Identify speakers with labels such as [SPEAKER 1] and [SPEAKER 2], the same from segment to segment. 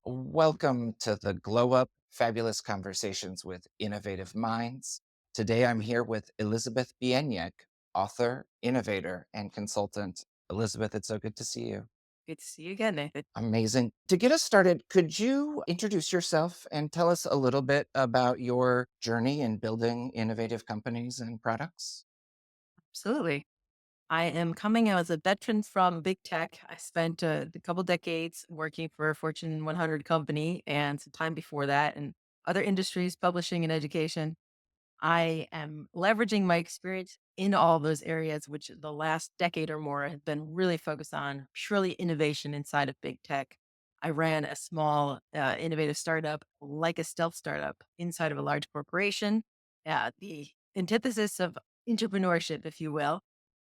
[SPEAKER 1] Welcome to the Glow Up Fabulous Conversations with Innovative Minds. Today I'm here with Elizabeth Bieniek, author, innovator, and consultant. Elizabeth, it's so good to see you.
[SPEAKER 2] Good to see you again, Nathan.
[SPEAKER 1] Amazing. To get us started, could you introduce yourself and tell us a little bit about your journey in building innovative companies and products?
[SPEAKER 2] Absolutely. I am coming out as a veteran from big tech. I spent a couple decades working for a Fortune 100 company and some time before that in other industries, publishing and education. I am leveraging my experience in all those areas, which the last decade or more have been really focused on purely innovation inside of big tech. I ran a small innovative startup, like a stealth startup, inside of a large corporation, the antithesis of entrepreneurship, if you will.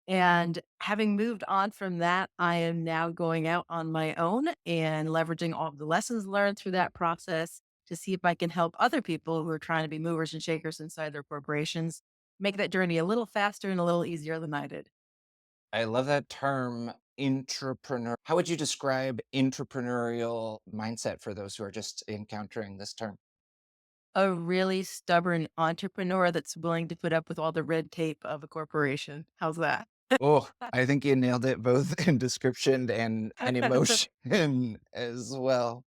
[SPEAKER 2] And having moved on from that, I am now going out on my own and leveraging all of the lessons learned through that process to see if I can help other people who are trying to be movers and shakers inside their corporations make that journey a little faster and a little easier than I did.
[SPEAKER 1] I love that term, entrepreneur. How would you describe entrepreneurial mindset for those who are just encountering this term?
[SPEAKER 2] A really stubborn entrepreneur that's willing to put up with all the red tape of a corporation. How's that?
[SPEAKER 1] Oh, I think you nailed it both in description and emotion as well.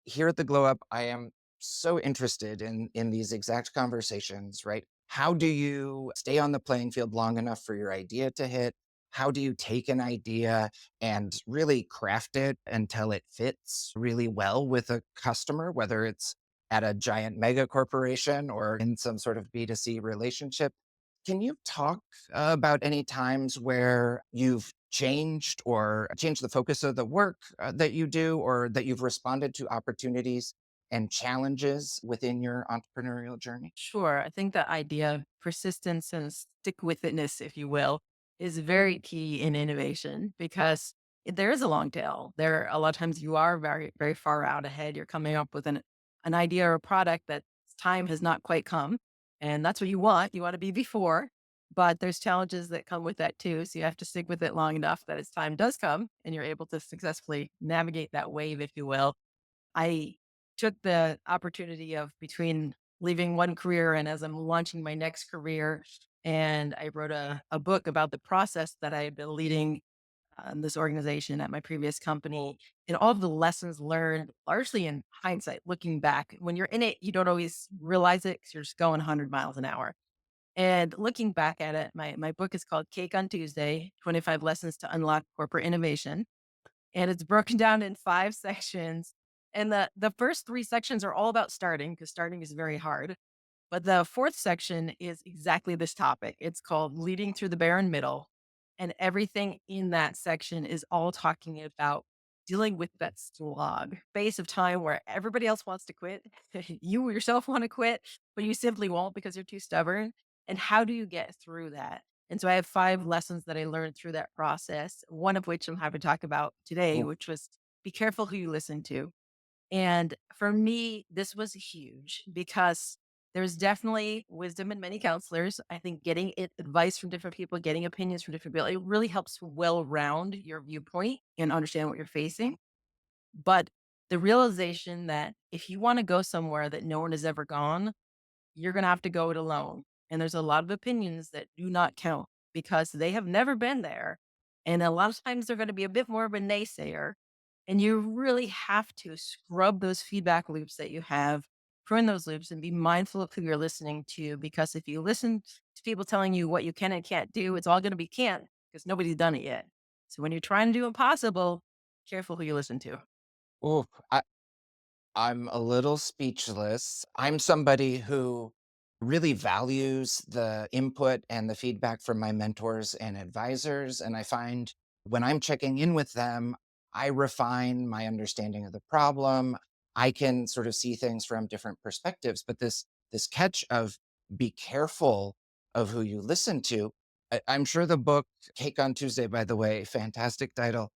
[SPEAKER 1] Here at the Glow Up, I am so interested in these exact conversations, right? How do you stay on the playing field long enough for your idea to hit? How do you take an idea and really craft it until it fits really well with a customer, whether it's at a giant mega corporation or in some sort of B2C relationship? Can you talk about any times where you've changed the focus of the work that you do, or that you've responded to opportunities and challenges within your entrepreneurial journey?
[SPEAKER 2] Sure. I think the idea of persistence and stick with itness, if you will, is very key in innovation because there is a long tail. There, a lot of times you are very, very far out ahead. You're coming up with an idea or a product that time has not quite come. And that's what you want. You want to be before, but there's challenges that come with that too. So you have to stick with it long enough that its time does come and you're able to successfully navigate that wave, if you will. I took the opportunity of between leaving one career and as I'm launching my next career, and I wrote a book about the process that I had been leading this organization at my previous company and all of the lessons learned, largely in hindsight, looking back. When you're in it, you don't always realize it because you're just going 100 miles an hour. And looking back at it, my book is called Cake on Tuesday 25 Lessons to Unlock Corporate Innovation, and it's broken down in 5 sections. And the first 3 sections are all about starting, because starting is very hard. But the 4th section is exactly this topic. It's called Leading Through the Barren Middle, and everything in that section is all talking about dealing with that slog phase of time where everybody else wants to quit. You yourself wanna quit, but you simply won't because you're too stubborn, and how do you get through that? And so I have 5 lessons that I learned through that process, one of which I'm happy to talk about today,
[SPEAKER 1] Oh,
[SPEAKER 2] which was be careful who you listen to. And for me, this was huge because there's definitely wisdom in many counselors. I think getting advice from different people, getting opinions from different people, it really helps well round your viewpoint and understand what you're facing. But the realization that if you want to go somewhere that no one has ever gone, you're going to have to go it alone. And there's a lot of opinions that do not count because they have never been there. And a lot of times they're going to be a bit more of a naysayer. And you really have to scrub those feedback loops that you have, prune those loops, and be mindful of who you're listening to. Because if you listen to people telling you what you can and can't do, it's all going to be can't because nobody's done it yet. So when you're trying to do impossible, careful who you listen to.
[SPEAKER 1] oh, I'm a little speechless. I'm somebody who really values the input and the feedback from my mentors and advisors. And I find when I'm checking in with them, I refine my understanding of the problem. I can sort of see things from different perspectives. But this catch of be careful of who you listen to. I'm sure the book Cake on Tuesday, by the way, fantastic title.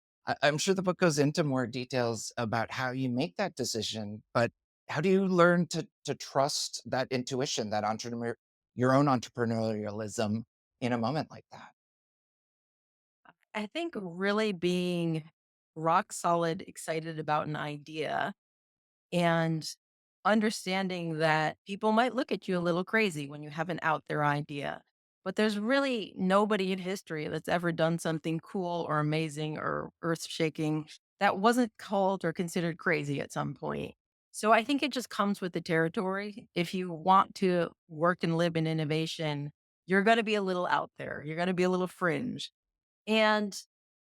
[SPEAKER 1] I'm sure the book goes into more details about how you make that decision, but how do you learn to trust that intuition, that your own entrepreneurialism in a moment like that?
[SPEAKER 2] I think really being rock solid excited about an idea and understanding that people might look at you a little crazy when you have an out there idea. But there's really nobody in history that's ever done something cool or amazing or earth shaking that wasn't called or considered crazy at some point. So I think it just comes with the territory. If you want to work and live in innovation, you're going to be a little out there. You're going to be a little fringe. And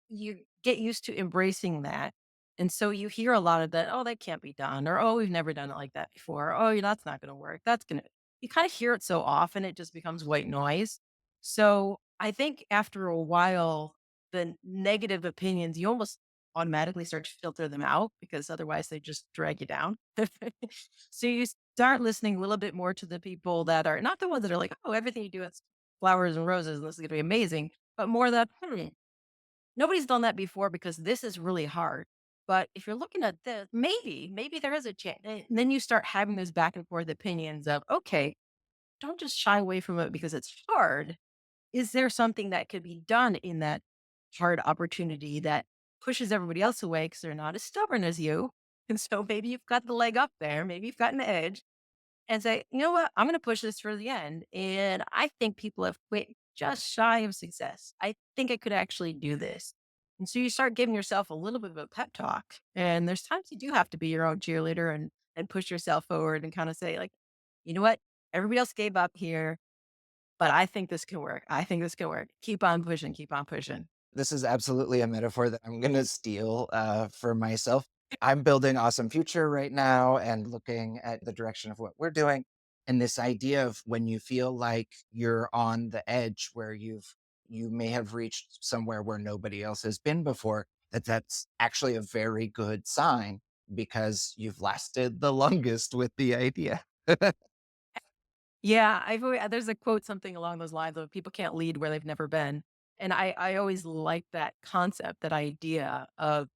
[SPEAKER 2] you get used to embracing that. And so you hear a lot of that, oh, that can't be done, or oh, we've never done it like that before. Oh, that's not going to work. That's going to, you kind of hear it so often, it just becomes white noise. So I think after a while, the negative opinions, you almost automatically start to filter them out because otherwise they just drag you down. So you start listening a little bit more to the people that are not the ones that are like, oh, everything you do is flowers and roses and this is going to be amazing, but more that, nobody's done that before because this is really hard. But if you're looking at this, maybe there is a chance. And then you start having those back and forth opinions of, okay, don't just shy away from it because it's hard. Is there something that could be done in that hard opportunity that pushes everybody else away because they're not as stubborn as you? And so maybe you've got the leg up there, maybe you've got an edge and say, you know what, I'm going to push this for the end. And I think people have quit just shy of success. I think I could actually do this. And so you start giving yourself a little bit of a pep talk. And there's times you do have to be your own cheerleader and push yourself forward and kind of say, like, you know what? Everybody else gave up here, but I think this can work. I think this can work. Keep on pushing, keep on pushing.
[SPEAKER 1] This is absolutely a metaphor that I'm gonna steal, for myself. I'm building Awesome Future right now and looking at the direction of what we're doing, and this idea of when you feel like you're on the edge where you may have reached somewhere where nobody else has been before, that's actually a very good sign because you've lasted the longest with the idea.
[SPEAKER 2] Yeah, there's a quote something along those lines of people can't lead where they've never been. And I always like that concept, that idea of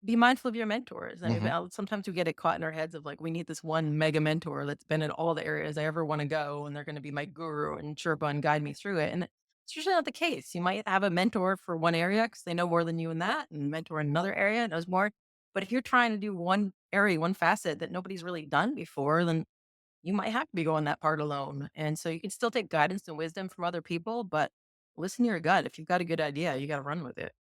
[SPEAKER 2] be mindful of your mentors. I mean,
[SPEAKER 1] Mhm.
[SPEAKER 2] sometimes we get it caught in our heads of like, we need this one mega mentor that's been in all the areas I ever want to go, and they're going to be my guru and Sherpa and guide me through it. And it's usually not the case. You might have a mentor for one area because they know more than you in that, and mentor in another area knows more. But if you're trying to do one area, one facet that nobody's really done before, then you might have to be going that part alone. And so you can still take guidance and wisdom from other people, but listen to your gut. If you've got a good idea, you got to run with it.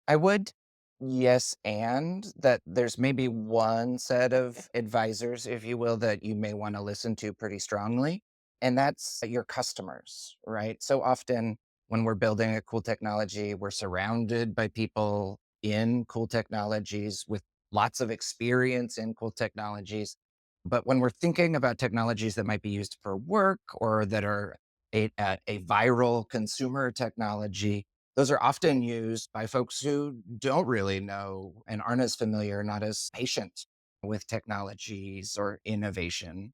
[SPEAKER 1] I would, yes, and that there's maybe one set of advisors, if you will, that you may wanna listen to pretty strongly, and that's your customers, right? So often when we're building a cool technology, we're surrounded by people in cool technologies with lots of experience in cool technologies. But when we're thinking about technologies that might be used for work or that are a viral consumer technology, those are often used by folks who don't really know and aren't as familiar, not as patient with technologies or innovation,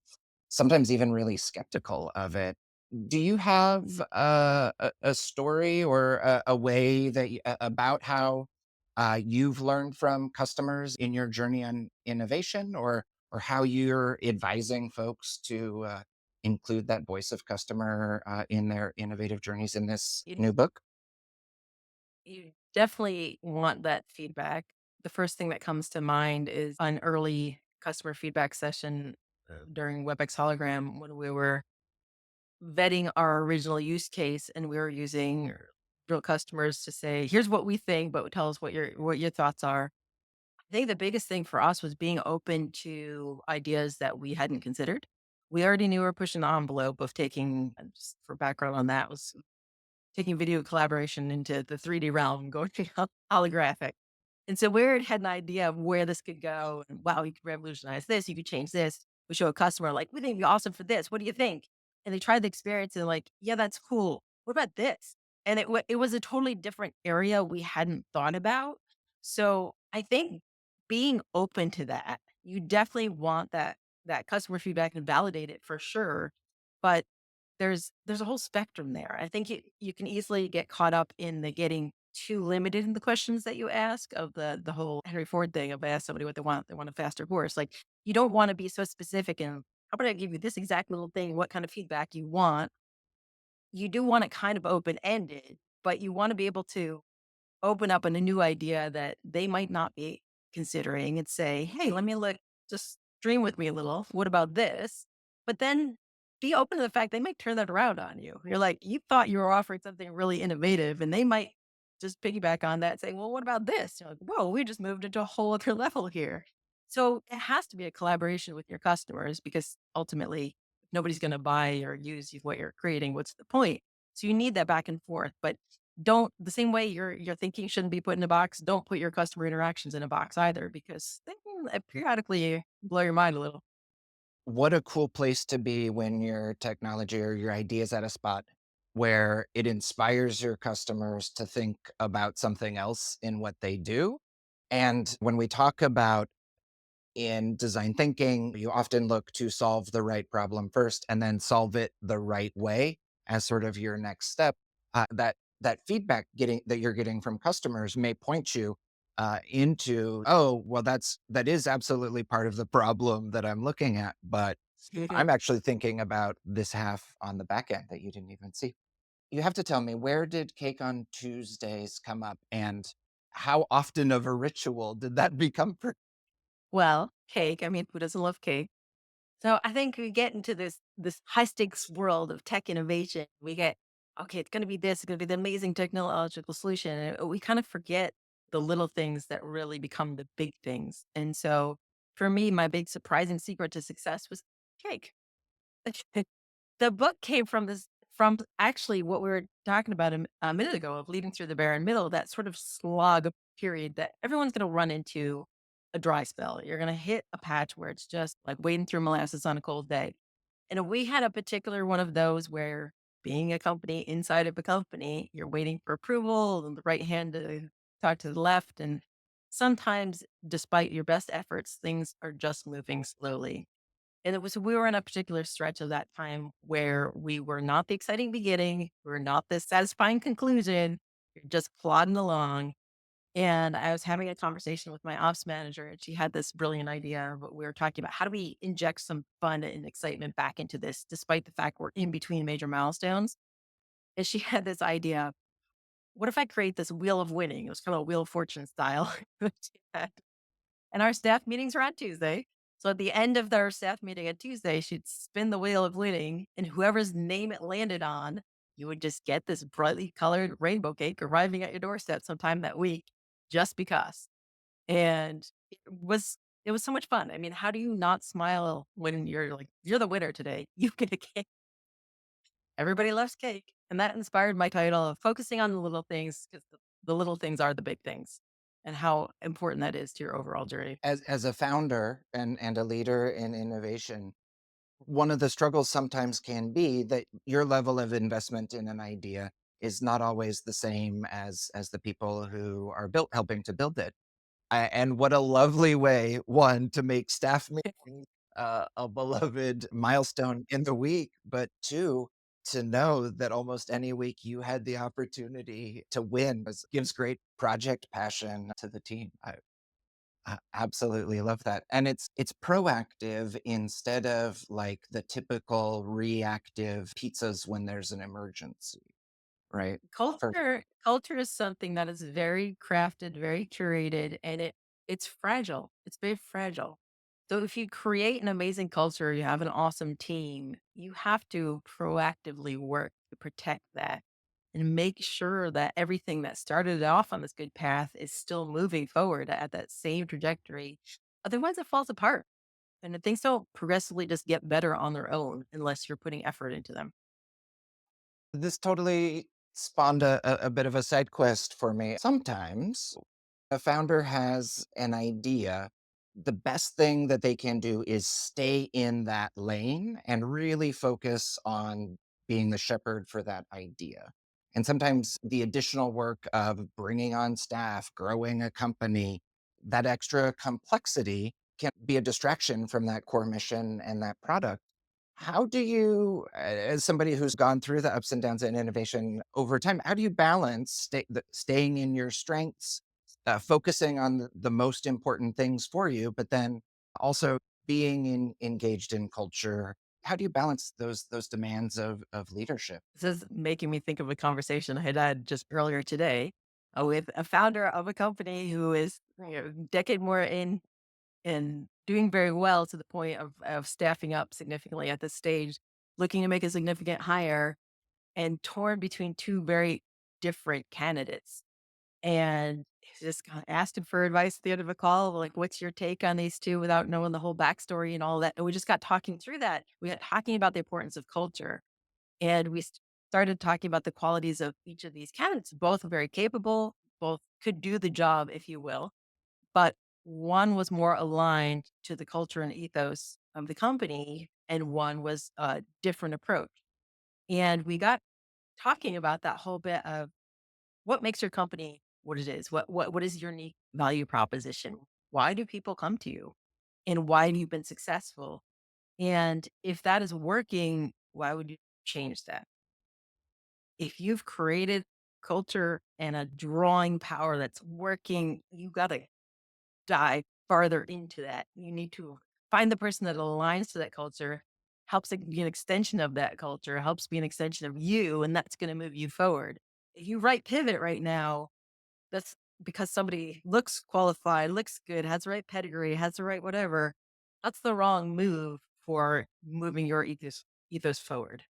[SPEAKER 1] sometimes even really skeptical of it. Do you have a story or a way that about how you've learned from customers in your journey on innovation, or how you're advising folks to include that voice of customer in their innovative journeys in this
[SPEAKER 2] You,
[SPEAKER 1] new book?
[SPEAKER 2] you definitely want that feedback. The first thing that comes to mind is an early customer feedback session during WebEx Hologram when we were vetting our original use case and we were using real customers to say, here's what we think, but tell us what your thoughts are. I think the biggest thing for us was being open to ideas that we hadn't considered. We already knew we were pushing the envelope of taking, just for background on that, was taking video collaboration into the 3D realm, going to holographic. And so we had an idea of where this could go. And wow, you could revolutionize this. You could change this. We show a customer like, we think it'd be awesome for this. What do you think? And they tried the experience and like, yeah, that's cool. What about this? And it was a totally different area we hadn't thought about. So I think being open to that, you definitely want that customer feedback and validate it for sure. But there's a whole spectrum there. I think you can easily get caught up in the getting too limited in the questions that you ask of the whole Henry Ford thing of ask somebody what they want a faster horse. Like you don't want to be so specific and how about I give you this exact little thing, what kind of feedback you want. You do want it kind of open ended, but you want to be able to open up on a new idea that they might not be considering and say, hey, let me look just dream with me a little. What about this? But then be open to the fact they might turn that around on you. You're like, you thought you were offering something really innovative, and they might just piggyback on that, saying, well, what about this? You're like, whoa, we just moved into a whole other level here. So it has to be a collaboration with your customers because ultimately nobody's going to buy or use what you're creating. What's the point? So you need that back and forth. But don't the same way your thinking shouldn't be put in a box. Don't put your customer interactions in a box either, because they can periodically blow your mind a little.
[SPEAKER 1] What a cool place to be when your technology or your idea is at a spot where it inspires your customers to think about something else in what they do. And when we talk about in design thinking, you often look to solve the right problem first and then solve it the right way as sort of your next step. That feedback getting that you're getting from customers may point you into, oh, well, that is absolutely part of the problem that I'm looking at, but I'm actually thinking about this half on the back end that you didn't even see. You have to tell me, where did Cake on Tuesdays come up, and how often of a ritual did that become for?
[SPEAKER 2] Well, cake. I mean, who doesn't love cake? So I think we get into this high stakes world of tech innovation. We get, okay, it's going to be this, it's going to be the amazing technological solution. And we kind of forget the little things that really become the big things. And so for me, my big surprising secret to success was cake. The book came from from actually what we were talking about a minute ago of leading through the barren middle, that sort of slog period that everyone's going to run into a dry spell. You're going to hit a patch where it's just like wading through molasses on a cold day. And we had a particular one of those where being a company inside of a company, you're waiting for approval and the right hand to talk to the left. And sometimes, despite your best efforts, things are just moving slowly. And we were in a particular stretch of that time where we were not the exciting beginning, we were not the satisfying conclusion, you're just plodding along. And I was having a conversation with my ops manager, and she had this brilliant idea. But we were talking about how do we inject some fun and excitement back into this, despite the fact we're in between major milestones. And she had this idea: what if I create this wheel of winning? It was kind of a wheel of fortune style. And our staff meetings are on Tuesday. So at the end of their staff meeting on Tuesday, she'd spin the wheel of winning, and whoever's name it landed on, you would just get this brightly colored rainbow cake arriving at your doorstep sometime that week, just because. And it was so much fun. I mean, how do you not smile when you're like, you're the winner today? You get a cake. Everybody loves cake. And that inspired my title of focusing on the little things, because the little things are the big things, and how important that is to your overall journey.
[SPEAKER 1] As a founder and a leader in innovation, one of the struggles sometimes can be that your level of investment in an idea is not always the same as the people who are built helping to build it. And what a lovely way, one, to make staff meetings a beloved milestone in the week, but two, to know that almost any week you had the opportunity to win gives great project passion to the team. I absolutely love that, and it's proactive instead of, like, the typical reactive pizzas when there's an emergency, right? For
[SPEAKER 2] Culture is something that is very crafted, very curated, and it's fragile. It's very fragile. So if you create an amazing culture, you have an awesome team, you have to proactively work to protect that and make sure that everything that started off on this good path is still moving forward at that same trajectory. Otherwise, it falls apart. And things don't progressively just get better on their own unless you're putting effort into them.
[SPEAKER 1] this totally spawned a bit of a side quest for me. Sometimes a founder has an idea. The best thing that they can do is stay in that lane and really focus on being the shepherd for that idea. And sometimes the additional work of bringing on staff, growing a company, that extra complexity can be a distraction from that core mission and that product. How do you, as somebody who's gone through the ups and downs in innovation over time, how do you balance staying in your strengths, focusing on the most important things for you, but then also being engaged in culture? How do you balance those demands of leadership?
[SPEAKER 2] This is making me think of a conversation I had just earlier today with a founder of a company who is, decade more in. and doing very well to the point of staffing up significantly at this stage, looking to make a significant hire and torn between two very different candidates. And just kinda asked him for advice at the end of a call, like, "What's your take on these 2?" Without knowing the whole backstory and all that, and we just got talking through that. We got talking about the importance of culture, and we started talking about the qualities of each of these candidates, both very capable, both could do the job, if you will, but one was more aligned to the culture and ethos of the company, and one was a different approach. And we got talking about that whole bit of what makes your company what it is? What is your unique value proposition? Why do people come to you? And why have you been successful? And if that is working, why would you change that? If you've created culture and a drawing power that's working, you got to dive farther into that. You need to find the person that aligns to that culture, helps it be an extension of that culture, helps be an extension of you, and that's going to move you forward. If you write pivot right now, that's because somebody looks qualified, looks good, has the right pedigree, has the right whatever. That's the wrong move for moving your ethos forward.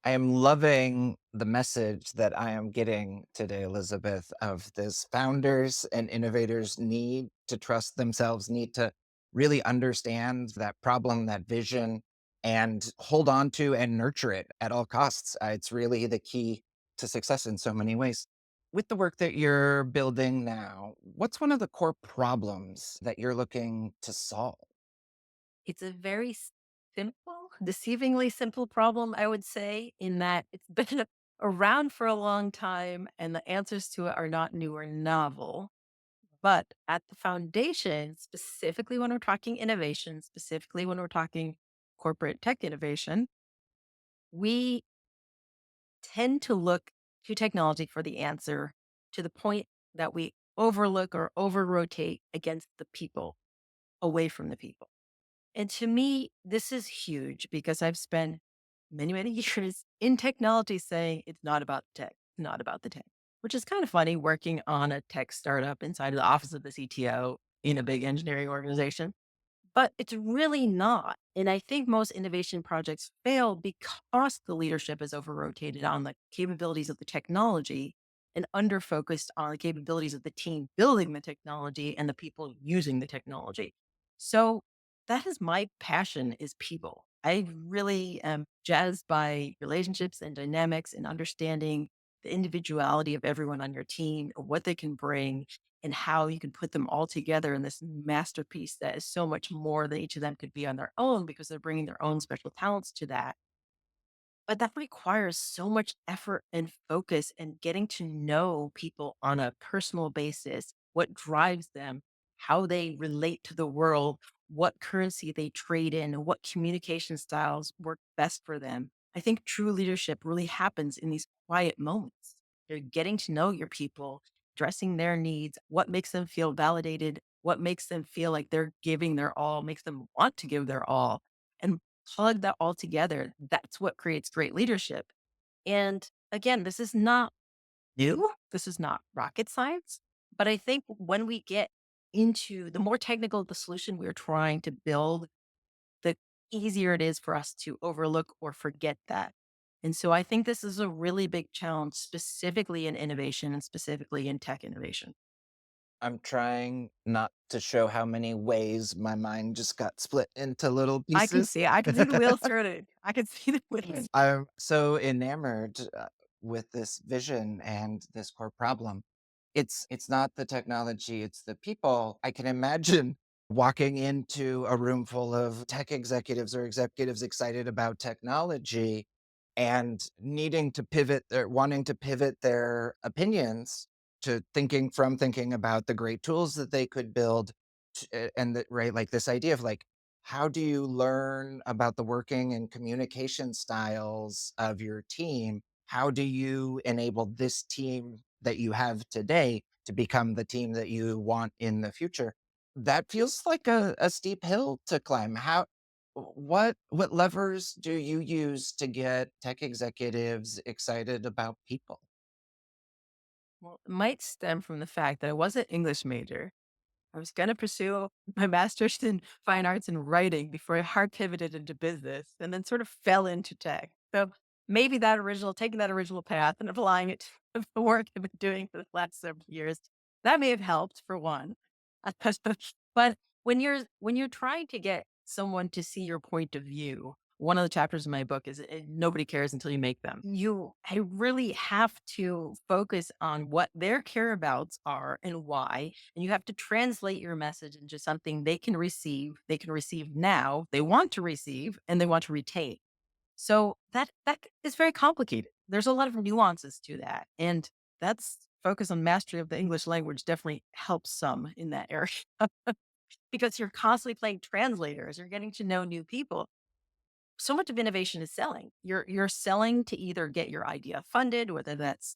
[SPEAKER 1] I am loving the message that I am getting today, Elizabeth, of this founders and innovators need to trust themselves, need to really understand that problem, that vision, and hold on to and nurture it at all costs. It's really the key to success in so many ways. With the work that you're building now, what's one of the core problems that you're looking to solve?
[SPEAKER 2] It's a very simple, deceivingly simple problem, I would say, in that it's been around for a long time and the answers to it are not new or novel. But at the foundation, specifically when we're talking innovation, specifically when we're talking corporate tech innovation, we tend to look to technology for the answer to the point that we overlook or over rotate against the people, away from the people. And to me, this is huge because I've spent many, many years in technology saying it's not about tech, not about the tech, which is kind of funny working on a tech startup inside of the office of the CTO in a big engineering organization. But it's really not. And I think most innovation projects fail because the leadership is over rotated on the capabilities of the technology and under focused on the capabilities of the team building the technology and the people using the technology. So that is my passion is people. I really am jazzed by relationships and dynamics and understanding the individuality of everyone on your team, what they can bring, and how you can put them all together in this masterpiece that is so much more than each of them could be on their own because they're bringing their own special talents to that. But that requires so much effort and focus and getting to know people on a personal basis, what drives them, how they relate to the world, what currency they trade in, what communication styles work best for them. I think true leadership really happens in these quiet moments. You're getting to know your people, addressing their needs, what makes them feel validated, what makes them feel like they're giving their all, makes them want to give their all. And plug that all together. That's what creates great leadership. And again, this is not new. This is not rocket science. But I think when we get into the more technical the solution we're trying to build, the easier it is for us to overlook or forget that. And so I think this is a really big challenge, specifically in innovation and specifically in tech innovation.
[SPEAKER 1] I'm trying not to show how many ways my mind just got split into little pieces.
[SPEAKER 2] I can see the wheels turning. I can see the wheels.
[SPEAKER 1] I'm so enamored with this vision and this core problem. It's not the technology, it's the people. I can imagine walking into a room full of tech executives or executives excited about technology and needing to pivot their wanting to pivot their opinions to thinking about the great tools that they could build and that right like this idea of like how do you learn about the working and communication styles of your team? How do you enable this team that you have today to become the team that you want in the future? That feels like a steep hill to climb. What levers do you use to get tech executives excited about people?
[SPEAKER 2] Well, it might stem from the fact that I was an English major. I was going to pursue my master's in fine arts and writing before I hard pivoted into business and then sort of fell into tech. So maybe taking that original path and applying it to the work I've been doing for the last several years, that may have helped for one. But when you're trying to get someone to see your point of view, one of the chapters in my book is nobody cares until you make them. I really have to focus on what their careabouts are and why, and you have to translate your message into something they can receive now, they want to receive, and they want to retain. So that is very complicated. There's a lot of nuances to that, and that's focus on mastery of the English language definitely helps some in that area because you're constantly playing translators. You're getting to know new people. So much of innovation is selling. You're selling to either get your idea funded, whether that's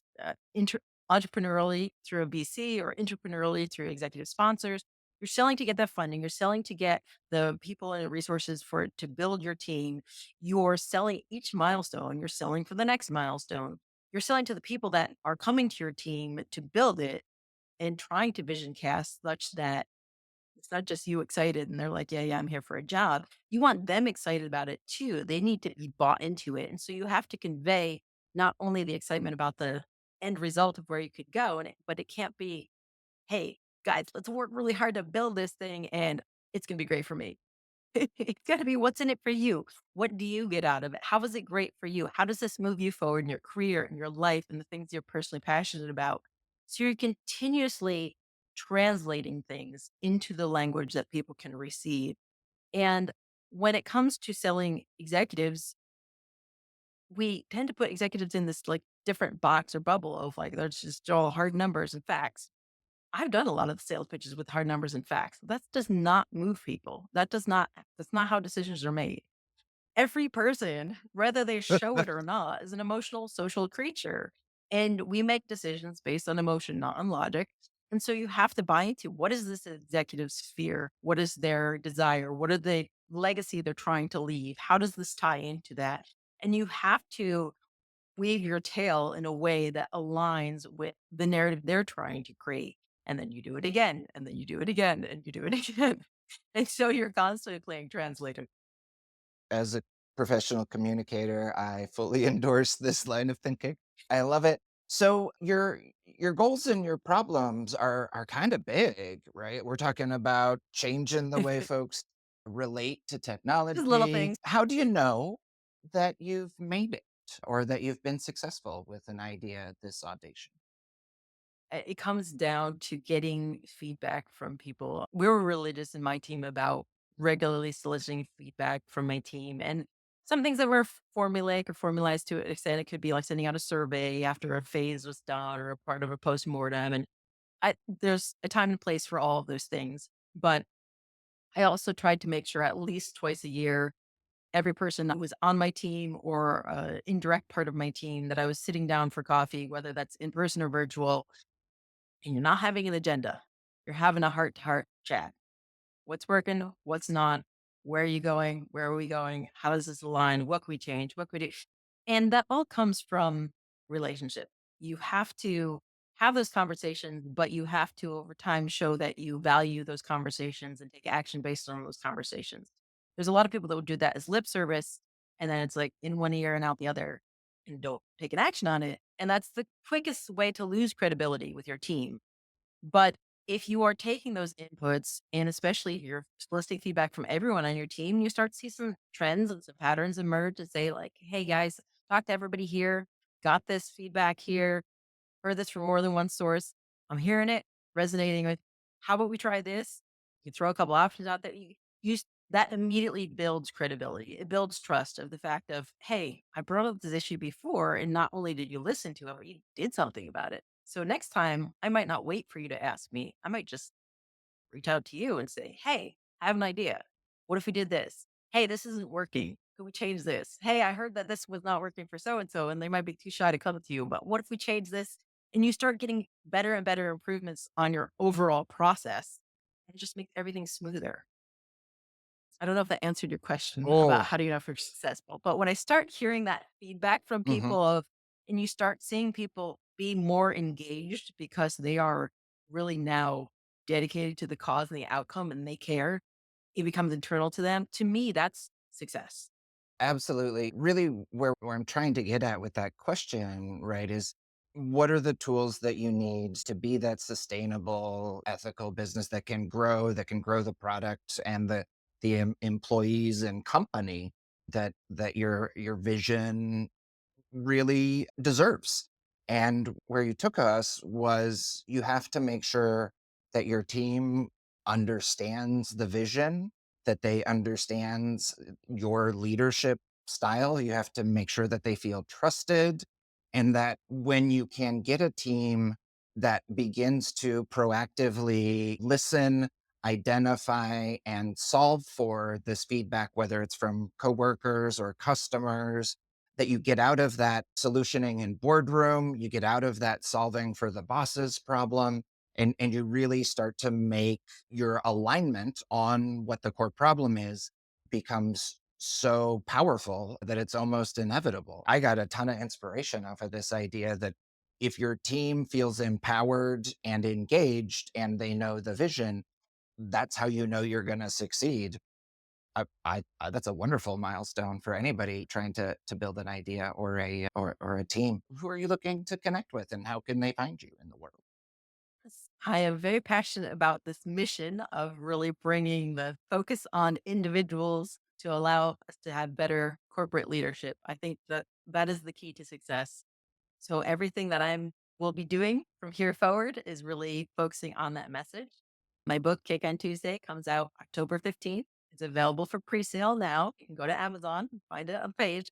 [SPEAKER 2] entrepreneurially through a VC or entrepreneurially through executive sponsors. You're selling to get that funding. You're selling to get the people and resources for it to build your team. You're selling each milestone. You're selling for the next milestone. You're selling to the people that are coming to your team to build it and trying to vision cast such that it's not just you excited and they're like, yeah, yeah, I'm here for a job. You want them excited about it too. They need to be bought into it. And so you have to convey not only the excitement about the end result of where you could go, but it can't be, hey, guys, let's work really hard to build this thing and it's going to be great for me. It's got to be what's in it for you. What do you get out of it? How is it great for you? How does this move you forward in your career, in your life, and the things you're personally passionate about? So you're continuously translating things into the language that people can receive. And when it comes to selling executives, we tend to put executives in this like different box or bubble of like, there's just all hard numbers and facts. I've done a lot of sales pitches with hard numbers and facts. That does not move people. That's not how decisions are made. Every person, whether they show it or not, is an emotional social creature. And we make decisions based on emotion, not on logic. And so you have to buy into what is this executive's fear? What is their desire? What are the legacy they're trying to leave? How does this tie into that? And you have to weave your tail in a way that aligns with the narrative they're trying to create. And then you do it again, and then you do it again, and you do it again. And so you're constantly playing translator.
[SPEAKER 1] As a professional communicator, I fully endorse this line of thinking. I love it. So your goals and your problems are kind of big, right? We're talking about changing the way folks relate to
[SPEAKER 2] Just little
[SPEAKER 1] technology.
[SPEAKER 2] things.
[SPEAKER 1] How do you know that you've made it or that you've been successful with an idea this audacious?
[SPEAKER 2] It comes down to getting feedback from people. We were religious in my team about regularly soliciting feedback from my team. And some things that were formulaic or formalized to an extent, it could be like sending out a survey after a phase was done or a part of a postmortem. And there's a time and place for all of those things. But I also tried to make sure at least twice a year, every person that was on my team or indirect part of my team that I was sitting down for coffee, whether that's in person or virtual, and you're not having an agenda. You're having a heart to heart chat. What's working? What's not? Where are you going? Where are we going? How does this align? What can we change? What can we do? And that all comes from relationship. You have to have those conversations, but you have to over time show that you value those conversations and take action based on those conversations. There's a lot of people that would do that as lip service, and then it's like in one ear and out the other, and don't take an action on it. And that's the quickest way to lose credibility with your team. But if you are taking those inputs, and especially if you're soliciting feedback from everyone on your team, you start to see some trends and some patterns emerge and say, like, hey guys, talk to everybody here, got this feedback here, heard this from more than one source. I'm hearing it, resonating with. How about we try this? You throw a couple options out there. That immediately builds credibility. It builds trust of the fact of, hey, I brought up this issue before, and not only did you listen to it, but you did something about it. So next time, I might not wait for you to ask me. I might just reach out to you and say, hey, I have an idea. What if we did this? Hey, this isn't working. Could we change this? Hey, I heard that this was not working for so and so, and they might be too shy to come to you. But what if we change this? And you start getting better and better improvements on your overall process and it just makes everything smoother. I don't know if that answered your question about
[SPEAKER 1] Oh,
[SPEAKER 2] how do you know if you're successful, but when I start hearing that feedback from
[SPEAKER 1] mhm.
[SPEAKER 2] people and you start seeing people be more engaged because they are really now dedicated to the cause and the outcome and they care, it becomes internal to them. To me, that's success.
[SPEAKER 1] Absolutely. Really, where I'm trying to get at with that question, right, is what are the tools that you need to be that sustainable, ethical business that can grow the product and the employees and company that your vision really deserves. And where you took us was you have to make sure that your team understands the vision, that they understands your leadership style. You have to make sure that they feel trusted and that when you can get a team that begins to proactively listen, identify and solve for this feedback, whether it's from coworkers or customers, that you get out of that solutioning in boardroom, you get out of that solving for the boss's problem, and you really start to make your alignment on what the core problem is becomes so powerful that it's almost inevitable. I got a ton of inspiration off of this idea that if your team feels empowered and engaged and they know the vision, that's how you know you're going to succeed. That's a wonderful milestone for anybody trying to build an idea or a team. Who are you looking to connect with, and how can they find you in the world?
[SPEAKER 2] Yes. I am very passionate about this mission of really bringing the focus on individuals to allow us to have better corporate leadership. I think that that is the key to success. So everything that I'm will be doing from here forward is really focusing on that message. My book, Cake on Tuesday, comes out October 15th. It's available for pre-sale now. You can go to Amazon and find it on page.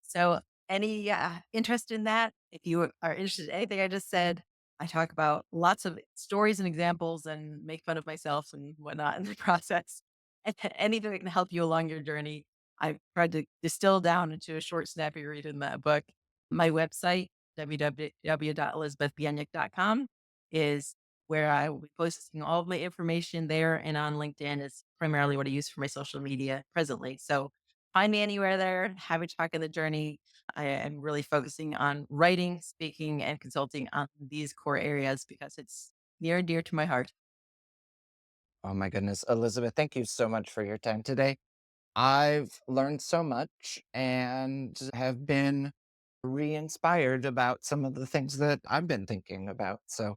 [SPEAKER 2] So, any interest in that? If you are interested in anything I just said, I talk about lots of stories and examples and make fun of myself and whatnot in the process. And anything that can help you along your journey, I've tried to distill down into a short, snappy read in that book. My website, www.elizabethbieniek.com, is where I will be posting all of my information there. And on LinkedIn is primarily what I use for my social media presently. So, find me anywhere there, have a talk in the journey. I am really focusing on writing, speaking, and consulting on these core areas because it's near and dear to my heart.
[SPEAKER 1] Oh my goodness, Elizabeth, thank you so much for your time today. I've learned so much and have been re-inspired about some of the things that I've been thinking about. So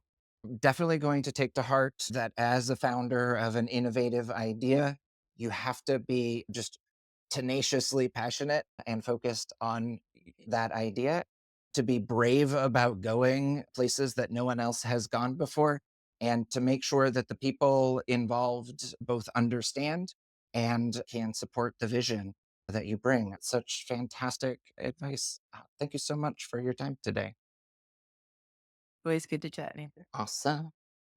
[SPEAKER 1] definitely going to take to heart that as a founder of an innovative idea, you have to be just tenaciously passionate and focused on that idea, to be brave about going places that no one else has gone before, and to make sure that the people involved both understand and can support the vision that you bring. It's such fantastic advice. Thank you so much for your time today.
[SPEAKER 2] Always good to chat, Nathan.
[SPEAKER 1] Awesome.